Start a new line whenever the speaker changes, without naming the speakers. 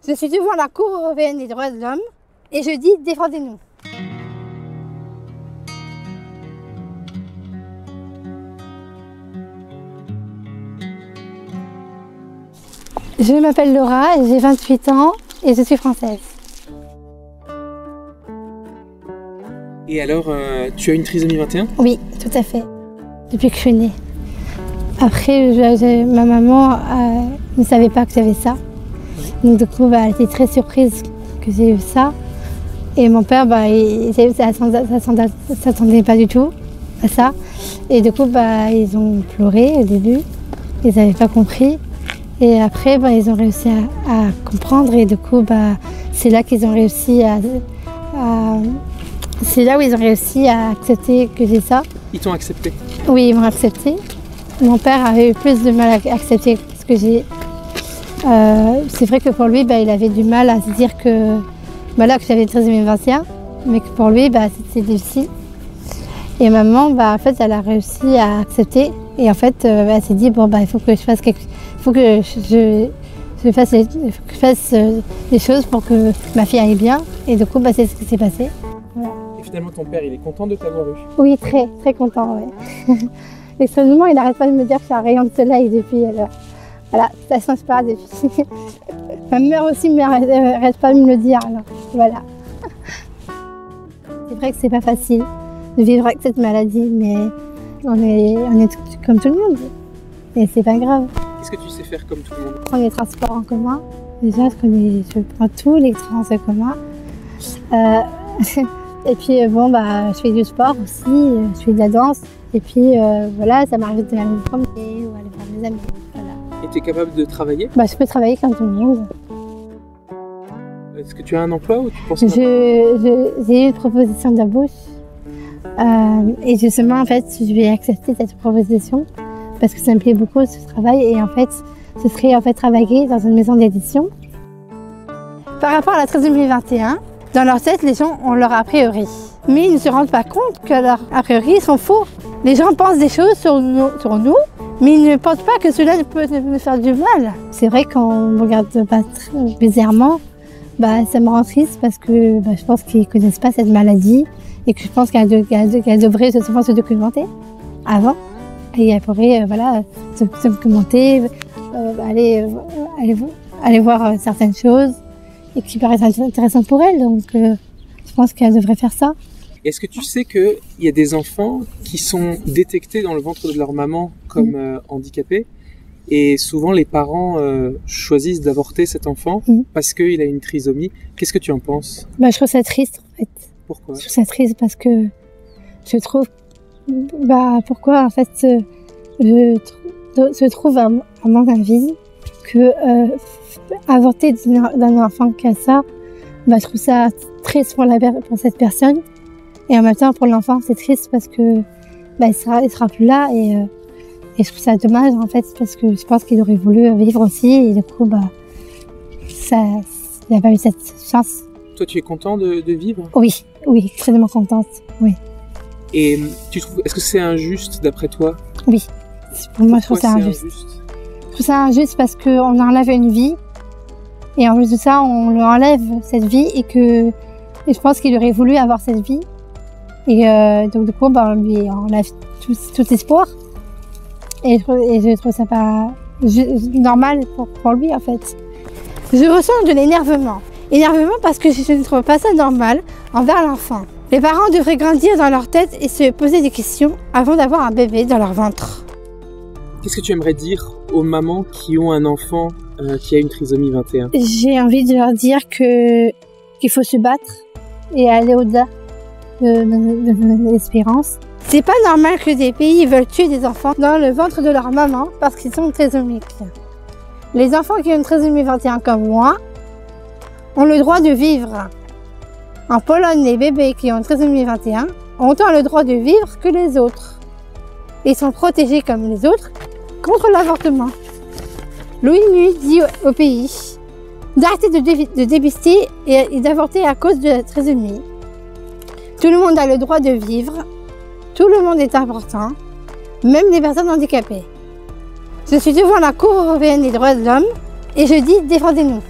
Je suis devant la Cour européenne des droits de l'homme et je dis défendez-nous. Je m'appelle Laura, j'ai 28 ans et je suis française.
Et alors, tu as une trisomie 21?
Oui, tout à fait, depuis que je suis née. Après, ma maman ne savait pas que j'avais ça. Donc du coup, elle était très surprise que j'ai eu ça. Et mon père, il ne s'attendait pas du tout à ça. Et du coup, ils ont pleuré au début. Ils n'avaient pas compris. Et après, ils ont réussi à comprendre. Et du coup, c'est là qu'ils ont réussi c'est là où ils ont réussi à accepter que j'ai ça.
Ils t'ont accepté? Oui,
ils m'ont accepté. Mon père avait eu plus de mal à accepter ce que j'ai. C'est vrai que pour lui, il avait du mal à se dire que, que j'avais une trisomie 21, mais que pour lui, c'était difficile. Et maman, en fait, elle a réussi à accepter. Et en fait, elle s'est dit, il faut que je fasse je fasse des choses pour que ma fille aille bien. Et du coup, c'est ce qui s'est passé. Voilà.
Et finalement, ton père, il est content de t'avoir eu?
Oui, très, très content, oui. Extrêmement, il n'arrête pas de me dire que je suis un rayon de soleil depuis. Alors, voilà, ça ne change pas depuis. Ma mère aussi ne m'arrête pas de me le dire. Alors, voilà. C'est vrai que c'est pas facile de vivre avec cette maladie, mais on est comme tout le monde. Et c'est pas grave.
Qu'est-ce que tu sais faire comme tout le monde?
Prendre les transports en commun. Déjà, je prends tous les transports en commun. Et puis, je fais du sport aussi, je fais de la danse. Et puis, voilà, ça m'arrive d'aller me promener ou aller voir mes amis. Voilà.
Et tu es capable de travailler?
Je peux travailler comme tout le monde.
Est-ce que tu as un emploi ou tu penses?
J'ai eu une proposition d'embauche. Et justement, en fait, je vais accepter cette proposition parce que ça me plaît beaucoup ce travail. Et en fait, ce serait travailler dans une maison d'édition. Par rapport à la trisomie 21, dans leur tête, les gens ont leur a priori. Mais ils ne se rendent pas compte que leurs a priori sont faux. Les gens pensent des choses sur nous, mais ils ne pensent pas que cela peut me faire du mal. C'est vrai qu'on me regarde bizarrement, ça me rend triste parce que je pense qu'ils ne connaissent pas cette maladie et que je pense qu'elle devrait souvent se documenter avant. Et elle pourrait se documenter, aller voir certaines choses et qui paraissent intéressantes pour elle. Donc je pense qu'elle devrait faire ça.
Est-ce que tu sais qu'il y a des enfants qui sont détectés dans le ventre de leur maman comme handicapés et souvent les parents choisissent d'avorter cet enfant parce qu'il a une trisomie? Qu'est-ce que tu en penses? Je
trouve ça triste en fait.
Pourquoi?
Je trouve ça triste parce que je trouve pourquoi en fait je trouve à mon avis que avorter d'un enfant qui a ça, je trouve ça triste pour cette personne. Et en même temps, pour l'enfant, c'est triste parce que il sera plus là et je trouve ça dommage en fait parce que je pense qu'il aurait voulu vivre aussi et du coup, il n'a pas eu cette chance.
Toi, tu es content de vivre?
Oui, extrêmement contente, oui.
Et est-ce que c'est injuste d'après toi?
Oui, pour moi, je trouve ça injuste. Je trouve ça injuste parce qu'on enlève une vie et en plus de ça, on lui enlève cette vie et je pense qu'il aurait voulu avoir cette vie. Et donc du coup, on lui enlève tout espoir. Et je trouve ça pas normal pour lui en fait. Je ressens de l'énervement. Énervement parce que je ne trouve pas ça normal envers l'enfant. Les parents devraient grandir dans leur tête et se poser des questions avant d'avoir un bébé dans leur ventre.
Qu'est-ce que tu aimerais dire aux mamans qui ont un enfant qui a une trisomie 21?
J'ai envie de leur dire qu'il faut se battre et aller au-delà de l'espérance. C'est pas normal que des pays veulent tuer des enfants dans le ventre de leur maman parce qu'ils sont trisomiques. Les enfants qui ont une trisomie 21 comme moi ont le droit de vivre. En Pologne, les bébés qui ont une trisomie 21 ont autant le droit de vivre que les autres. Ils sont protégés comme les autres contre l'avortement. L'ONU dit au pays d'arrêter de dépister et d'avorter à cause de la trisomie. Tout le monde a le droit de vivre, tout le monde est important, même les personnes handicapées. Je suis devant la Cour européenne des droits de l'homme et je dis défendez-nous.